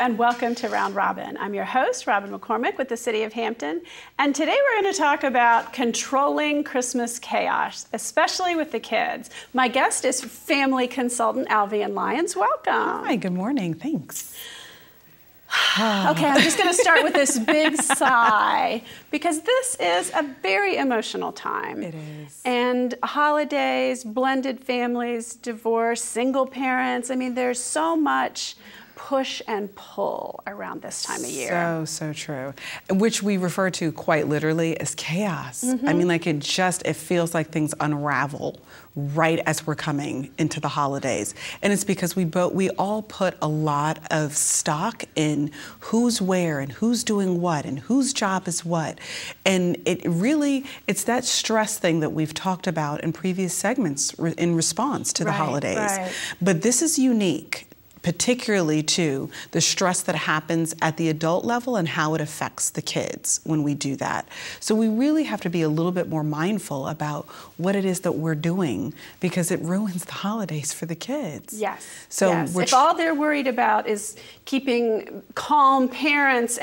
and welcome to Round Robin. I'm your host, Robin McCormick with the City of Hampton, and today we're going to talk about controlling Christmas chaos, especially with the kids. My guest is family consultant Alvian Lyons. Welcome. Hi, good morning. Thanks. Okay, I'm just going to start with this big sigh because this is a very emotional time. It is. And holidays, blended families, divorce, single parents. I mean, there's so much push and pull around this time of year. So true. Which we refer to quite literally as chaos. I mean, like it feels like things unravel right as we're coming into the holidays. And it's because we all put a lot of stock in who's where and who's doing what and whose job is what. And it's that stress thing that we've talked about in previous segments in response to the holidays. Right. But this is unique, particularly to the stress that happens at the adult level and how it affects the kids when we do that. So we really have to be a little bit more mindful about what it is that we're doing because it ruins the holidays for the kids. Yes. So yes. If all they're worried about is keeping calm parents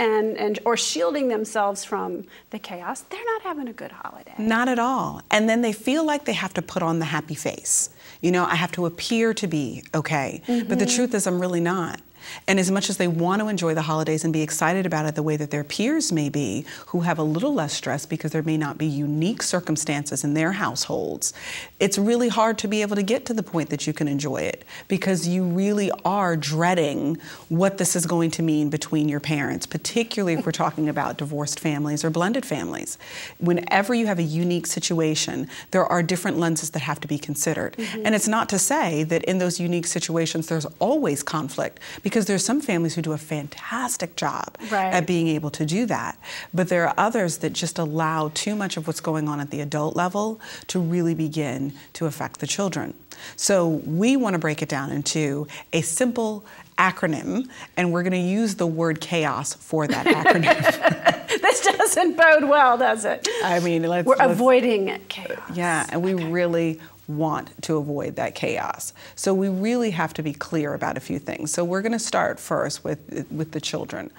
or shielding themselves from the chaos, they're not having a good holiday. Not at all. And then they feel like they have to put on the happy face. You know, I have to appear to be okay. But the truth is I'm really not. And as much as they want to enjoy the holidays and be excited about it the way that their peers may be, who have a little less stress because there may not be unique circumstances in their households, it's really hard to be able to get to the point that you can enjoy it because you really are dreading what this is going to mean between your parents, particularly if we're talking about divorced families or blended families. Whenever you have a unique situation, there are different lenses that have to be considered. And it's not to say that in those unique situations there's always conflict, because there's some families who do a fantastic job at being able to do that. But there are others that just allow too much of what's going on at the adult level to really begin to affect the children. So we want to break it down into a simple acronym, and we're going to use the word chaos for that acronym. This doesn't bode well, does it? I mean, we're avoiding chaos. Yeah, and we really want to avoid that chaos. So we really have to be clear about a few things. So we're going to start first with the children.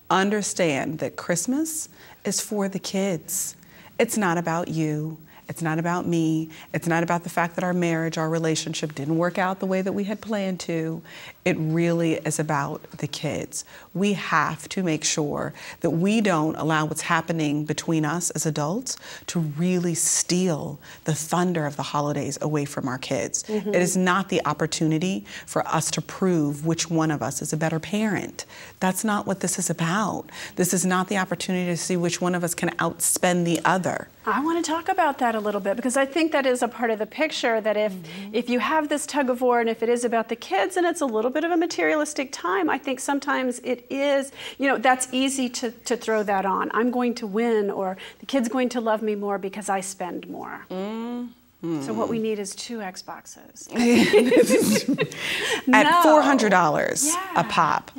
Understand that Christmas is for the kids. It's not about you. It's not about me. It's not about the fact that our marriage, our relationship didn't work out the way that we had planned to. It really is about the kids. We have to make sure that we don't allow what's happening between us as adults to really steal the thunder of the holidays away from our kids. It is not the opportunity for us to prove which one of us is a better parent. That's not what this is about. This is not the opportunity to see which one of us can outspend the other. I want to talk about that a little bit because I think that is a part of the picture that if you have this tug of war and if it is about the kids and it's a little bit of a materialistic time, I think sometimes it is, that's easy to throw that on. I'm going to win, or the kid's going to love me more because I spend more. So what we need is 2 Xboxes. At $400 a pop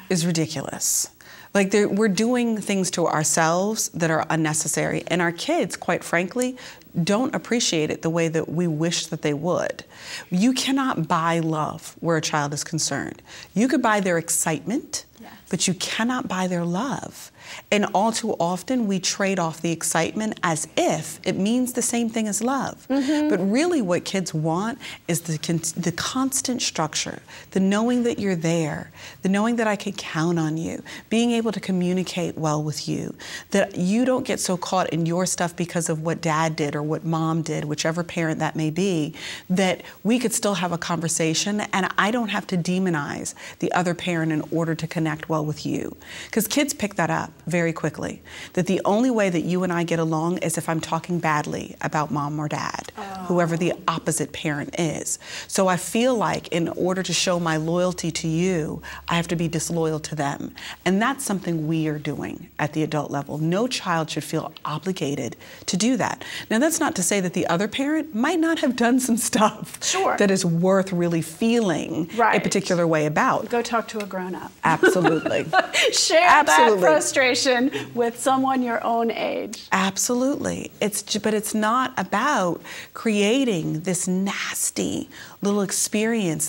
is ridiculous. Like we're doing things to ourselves that are unnecessary, and our kids, quite frankly, don't appreciate it the way that we wish that they would. You cannot buy love where a child is concerned. You could buy their excitement, but you cannot buy their love. And all too often, we trade off the excitement as if it means the same thing as love. But really what kids want is the constant structure, the knowing that you're there, the knowing that I can count on you, being able to communicate well with you, that you don't get so caught in your stuff because of what dad did or what mom did, whichever parent that may be, that we could still have a conversation and I don't have to demonize the other parent in order to connect well with you. Because kids pick that up very quickly, that the only way that you and I get along is if I'm talking badly about mom or dad, whoever the opposite parent is. So I feel like in order to show my loyalty to you, I have to be disloyal to them. And that's something we are doing at the adult level. No child should feel obligated to do that. Now, that's not to say that the other parent might not have done some stuff that is worth really feeling a particular way about. Go talk to a grown-up. Absolutely. Share that frustration with someone your own age. Absolutely. But it's not about creating this nasty little experience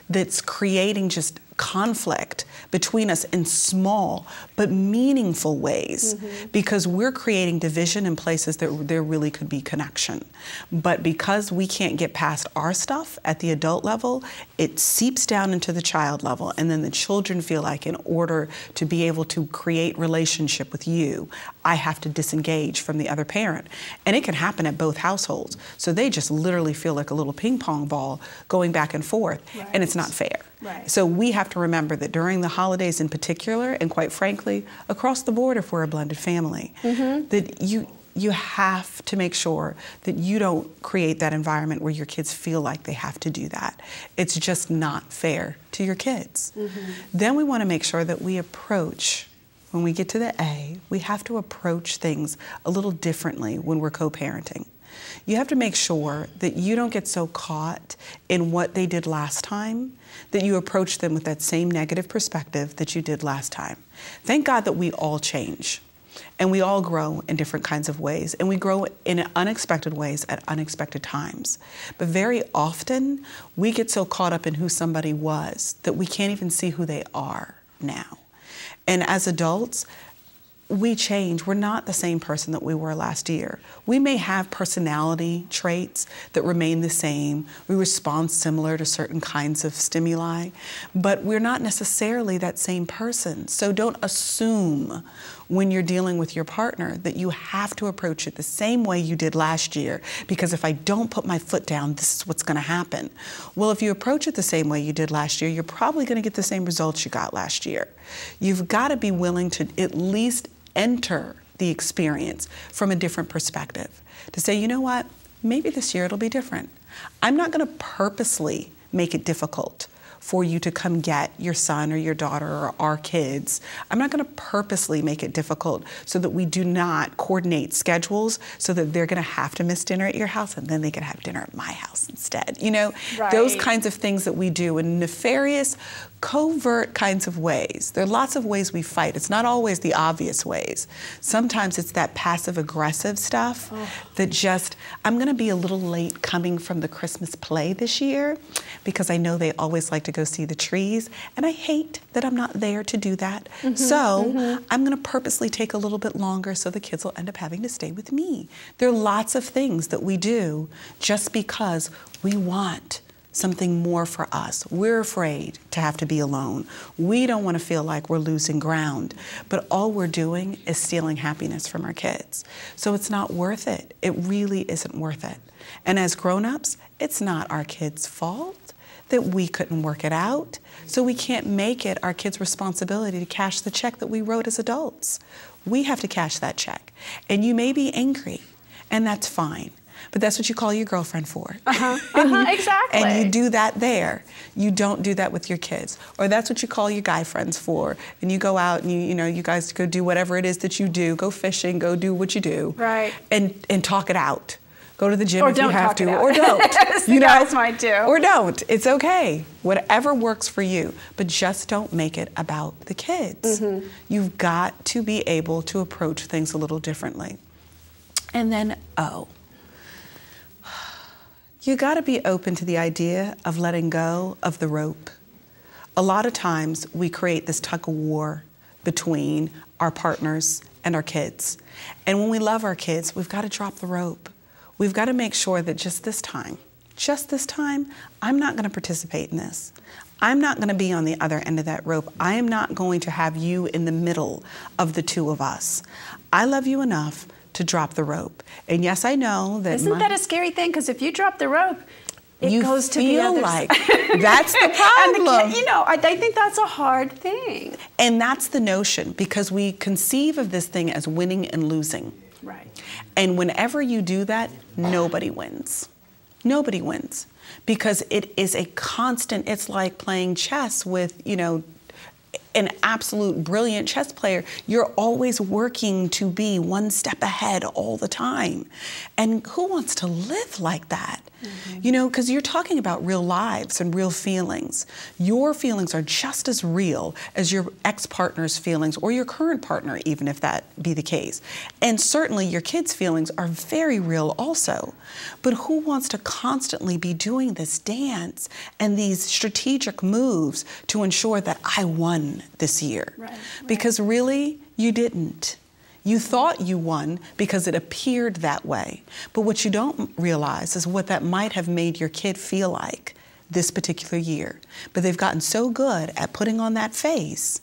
that's creating just conflict between us in small but meaningful ways, because we're creating division in places that there really could be connection. But because we can't get past our stuff at the adult level, it seeps down into the child level, and then the children feel like in order to be able to create relationship with you, I have to disengage from the other parent. And it can happen at both households. So they just literally feel like a little ping pong ball going back and forth, and it's not fair. Right. So we have to remember that during the holidays in particular, and quite frankly, across the board if we're a blended family, that you have to make sure that you don't create that environment where your kids feel like they have to do that. It's just not fair to your kids. Then we want to make sure that we approach, when we get to the A, we have to approach things a little differently when we're co-parenting. You have to make sure that you don't get so caught in what they did last time that you approach them with that same negative perspective that you did last time. Thank God that we all change and we all grow in different kinds of ways, and we grow in unexpected ways at unexpected times. But very often we get so caught up in who somebody was that we can't even see who they are now. And as adults, we change. We're not the same person that we were last year. We may have personality traits that remain the same. We respond similar to certain kinds of stimuli, but we're not necessarily that same person. So don't assume when you're dealing with your partner that you have to approach it the same way you did last year, because if I don't put my foot down, this is what's going to happen. Well, if you approach it the same way you did last year, you're probably going to get the same results you got last year. You've got to be willing to at least enter the experience from a different perspective. To say, you know what, maybe this year it'll be different. I'm not going to purposely make it difficult for you to come get your son or your daughter or our kids. I'm not going to purposely make it difficult so that we do not coordinate schedules so that they're going to have to miss dinner at your house and then they can have dinner at my house instead. You know, those kinds of things that we do in nefarious, covert kinds of ways. There are lots of ways we fight. It's not always the obvious ways. Sometimes it's that passive-aggressive stuff that just, I'm going to be a little late coming from the Christmas play this year because I know they always like to go see the trees, and I hate that I'm not there to do that. So I'm going to purposely take a little bit longer so the kids will end up having to stay with me. There are lots of things that we do just because we want something more for us. We're afraid to have to be alone. We don't want to feel like we're losing ground, but all we're doing is stealing happiness from our kids. So it's not worth it. It really isn't worth it. And as grown-ups, it's not our kids' fault that we couldn't work it out. So we can't make it our kids' responsibility to cash the check that we wrote as adults. We have to cash that check. And you may be angry, and that's fine. But that's what you call your girlfriend for. Exactly. And you do that there. You don't do that with your kids. Or that's what you call your guy friends for. And you go out and you guys go do whatever it is that you do. Go fishing, go do what you do. Right. And talk it out. Go to the gym or if you have to, or don't. You guys might do. Or don't. It's okay. Whatever works for you. But just don't make it about the kids. You've got to be able to approach things a little differently. And then, you got to be open to the idea of letting go of the rope. A lot of times we create this tug of war between our partners and our kids. And when we love our kids, we've got to drop the rope. We've got to make sure that just this time, I'm not going to participate in this. I'm not going to be on the other end of that rope. I am not going to have you in the middle of the two of us. I love you enough to drop the rope. And yes, I know that Isn't that a scary thing? Because if you drop the rope, it goes to the other side. That's the problem. I think that's a hard thing. And that's the notion, because we conceive of this thing as winning and losing. Right. And whenever you do that, nobody wins. Nobody wins. Because it is a constant, it's like playing chess with, an absolute brilliant chess player. You're always working to be one step ahead all the time. And who wants to live like that? You know, because you're talking about real lives and real feelings. Your feelings are just as real as your ex-partner's feelings or your current partner, even if that be the case. And certainly your kids' feelings are very real also. But who wants to constantly be doing this dance and these strategic moves to ensure that I won this year? Right. Because really, you didn't. You thought you won because it appeared that way. But what you don't realize is what that might have made your kid feel like this particular year. But they've gotten so good at putting on that face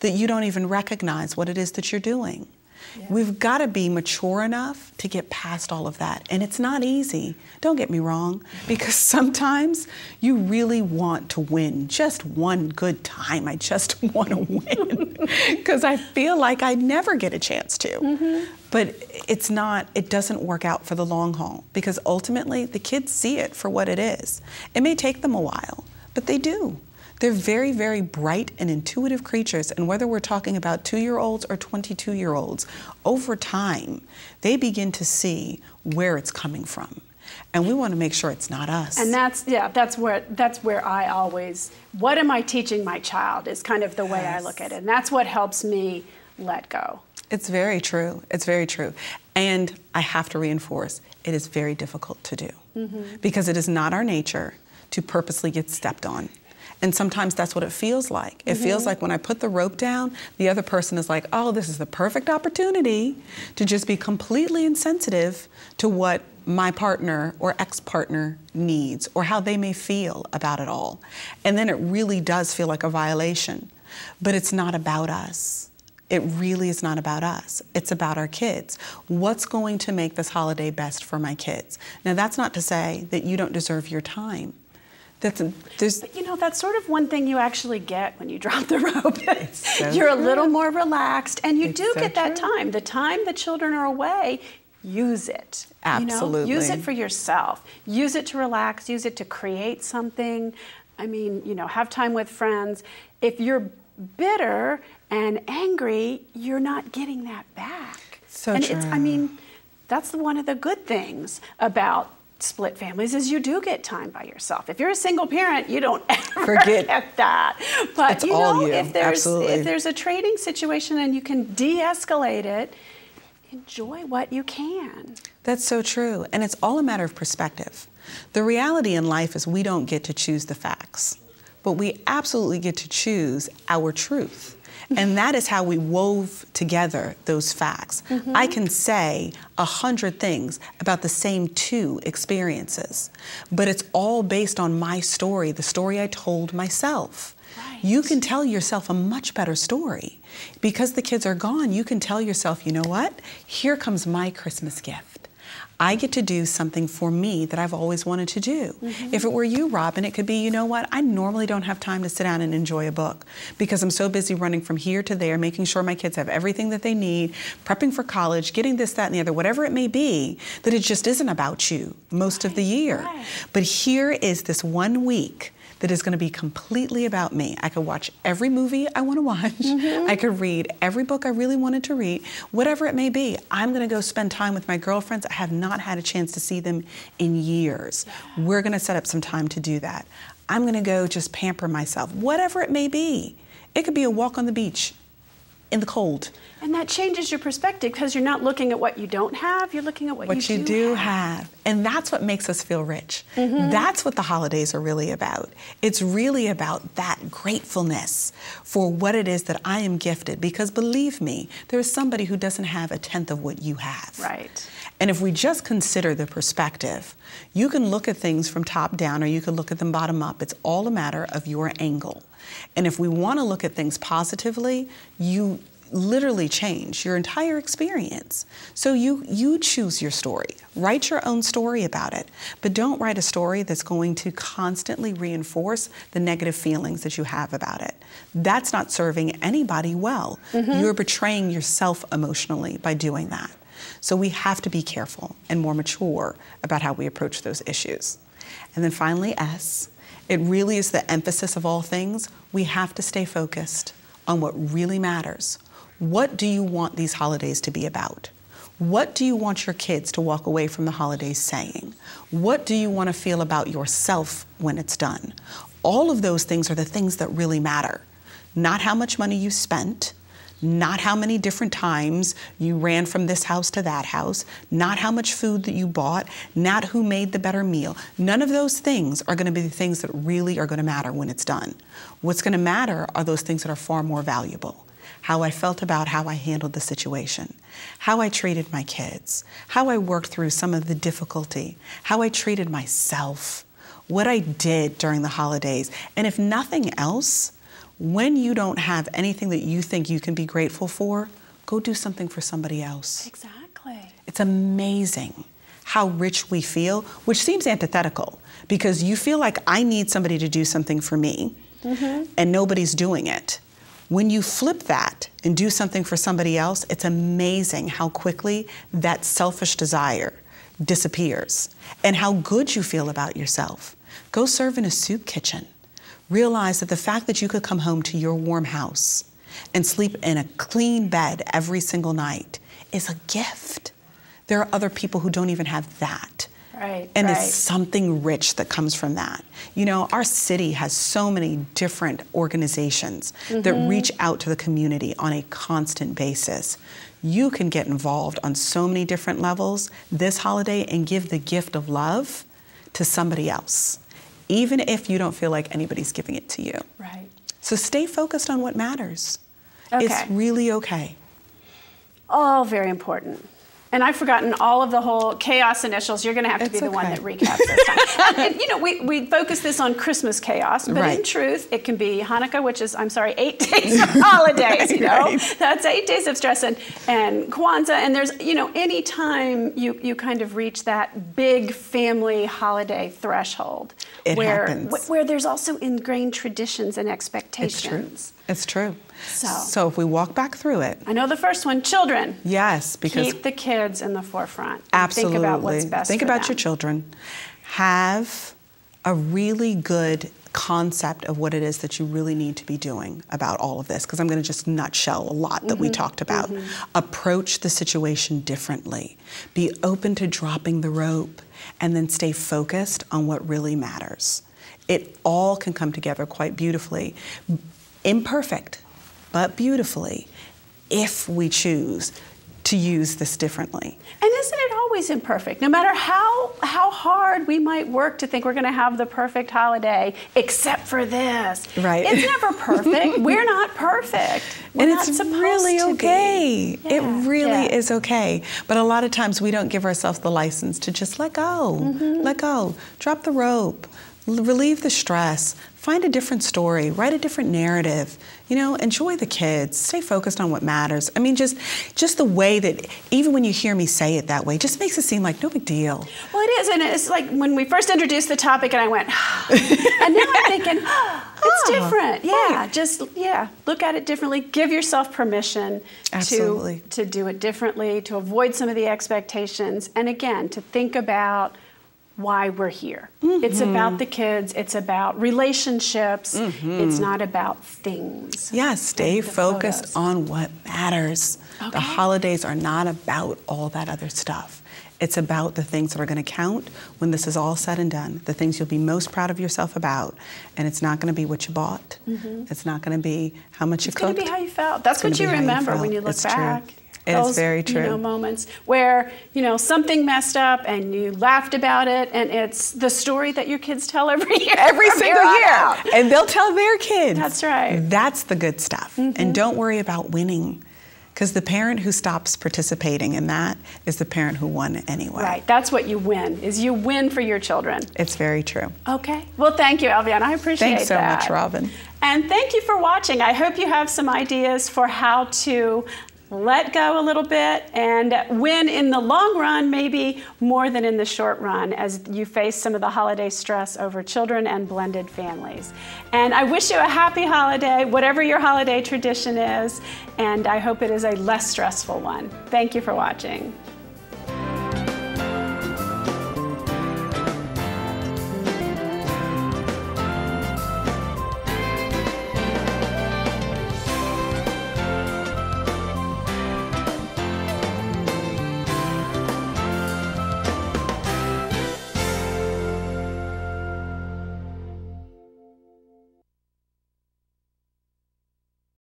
that you don't even recognize what it is that you're doing. Yeah. We've got to be mature enough to get past all of that. And it's not easy, don't get me wrong, because sometimes you really want to win. Just one good time, I just want to win. Because I feel like I never get a chance to. But it doesn't work out for the long haul, because ultimately the kids see it for what it is. It may take them a while, but they do. They're very, very bright and intuitive creatures, and whether we're talking about 2-year-olds or 22-year-olds, over time, they begin to see where it's coming from. And we want to make sure it's not us. And that's where I always, what am I teaching my child is kind of the way I look at it. And that's what helps me let go. It's very true. It's very true. And I have to reinforce, it is very difficult to do. Because it is not our nature to purposely get stepped on. And sometimes that's what it feels like. It feels like when I put the rope down, the other person is like, oh, this is the perfect opportunity to just be completely insensitive to what my partner or ex-partner needs or how they may feel about it all. And then it really does feel like a violation. But it's not about us. It really is not about us. It's about our kids. What's going to make this holiday best for my kids? Now, that's not to say that you don't deserve your time. But you know, that's sort of one thing you actually get when you drop the rope. So You're a little more relaxed, and you do get that time. The time the children are away, use it. Absolutely. You know? Use it for yourself. Use it to relax. Use it to create something. I mean, you know, have time with friends. If you're bitter and angry, you're not getting that back. So true. I mean, that's one of the good things about split families is you do get time by yourself. If you're a single parent, you don't ever get that. But it's all you. If there's a trading situation and you can de-escalate it, enjoy what you can. That's so true. And it's all a matter of perspective. The reality in life is we don't get to choose the facts, but we absolutely get to choose our truth. And that is how we wove together those facts. I can say 100 things about the same 2 experiences, but it's all based on my story, the story I told myself. Right. You can tell yourself a much better story. Because the kids are gone, you can tell yourself, you know what? Here comes my Christmas gift. I get to do something for me that I've always wanted to do. If it were you, Robin, it could be, you know what, I normally don't have time to sit down and enjoy a book because I'm so busy running from here to there, making sure my kids have everything that they need, prepping for college, getting this, that, and the other, whatever it may be, that it just isn't about you most of the year. Right. But here is this one week that is going to be completely about me. I could watch every movie I want to watch. I could read every book I really wanted to read. Whatever it may be, I'm going to go spend time with my girlfriends. I have not had a chance to see them in years. We're going to set up some time to do that. I'm going to go just pamper myself. Whatever it may be. It could be a walk on the beach in the cold. And that changes your perspective because you're not looking at what you don't have, you're looking at what you do have. And that's what makes us feel rich. That's what the holidays are really about. It's really about that gratefulness for what it is that I am gifted, because believe me, there is somebody who doesn't have a tenth of what you have. Right. And if we just consider the perspective, you can look at things from top down or you can look at them bottom up. It's all a matter of your angle. And if we want to look at things positively, you literally change your entire experience. So you choose your story. Write your own story about it. But don't write a story that's going to constantly reinforce the negative feelings that you have about it. That's not serving anybody well. You're betraying yourself emotionally by doing that. So we have to be careful and more mature about how we approach those issues. And then finally, S. It really is the emphasis of all things. We have to stay focused on what really matters. What do you want these holidays to be about? What do you want your kids to walk away from the holidays saying? What do you want to feel about yourself when it's done? All of those things are the things that really matter. Not how much money you spent, not how many different times you ran from this house to that house, not how much food that you bought, not who made the better meal. None of those things are going to be the things that really are going to matter when it's done. What's going to matter are those things that are far more valuable. How I felt about how I handled the situation, how I treated my kids, how I worked through some of the difficulty, how I treated myself, what I did during the holidays. And if nothing else, when you don't have anything that you think you can be grateful for, go do something for somebody else. Exactly. It's amazing how rich we feel, which seems antithetical because you feel like I need somebody to do something for me and nobody's doing it. When you flip that and do something for somebody else, it's amazing how quickly that selfish desire disappears and how good you feel about yourself. Go serve in a soup kitchen. Realize that the fact that you could come home to your warm house and sleep in a clean bed every single night is a gift. There are other people who don't even have that. Right, and it's something rich that comes from that. You know, our city has so many different organizations that reach out to the community on a constant basis. You can get involved on so many different levels this holiday and give the gift of love to somebody else, even if you don't feel like anybody's giving it to you. Right. So stay focused on what matters. Okay. It's really okay. All very important. And I've forgotten all of the whole chaos initials. You're going to have to be the one that recaps this time. And, you know, we focus this on Christmas chaos, but in truth, it can be Hanukkah, which is, 8 days of holidays, you know. That's 8 days of stress, and Kwanzaa. And there's, you know, any time you kind of reach that big family holiday threshold. It happens. Where there's also ingrained traditions and expectations. It's true. So if we walk back through it. I know the first one, children. Yes, because keep the kids in the forefront. Absolutely. Think about what's best Think for about them. your children. Have a really good concept of what it is that you really need to be doing about all of this, because I'm going to just nutshell a lot that we talked about. Approach the situation differently. Be open to dropping the rope, and then stay focused on what really matters. It all can come together quite beautifully. Imperfect, but beautifully, if we choose to use this differently. And isn't it always imperfect? No matter how hard we might work to think we're going to have the perfect holiday, except for this. Right. It's never perfect. We're not perfect. We're not supposed really to okay. be. It really is okay. But a lot of times we don't give ourselves the license to just let go. Let go. Drop the rope. Relieve the stress. Find a different story. Write a different narrative. You know, enjoy the kids. Stay focused on what matters. I mean, just the way that, even when you hear me say it that way, just makes it seem like no big deal. Well, it is, and it's like when we first introduced the topic, and I went, and now I'm thinking, it's different. Yeah, look at it differently. Give yourself permission to do it differently, to avoid some of the expectations, and again, to think about why we're here. It's about the kids. It's about relationships. It's not about things. Yes, stay focused on what matters. Okay. The holidays are not about all that other stuff. It's about the things that are going to count when this is all said and done, the things you'll be most proud of yourself about. And it's not going to be what you bought. It's not going to be how much you cooked. It's going to be how you felt. That's what you remember when you look back. True. It's very true. You know, moments where, you know, something messed up and you laughed about it, and it's the story that your kids tell every year. Every single year. And they'll tell their kids. That's right. That's the good stuff. And don't worry about winning, because the parent who stops participating in that is the parent who won anyway. Right. That's what you win, is you win for your children. It's very true. Okay. Well, thank you, Alviana. I appreciate that. Thanks so much, Robin. And thank you for watching. I hope you have some ideas for how to let go a little bit and win in the long run, maybe more than in the short run, as you face some of the holiday stress over children and blended families. And I wish you a happy holiday, whatever your holiday tradition is, and I hope it is a less stressful one. Thank you for watching.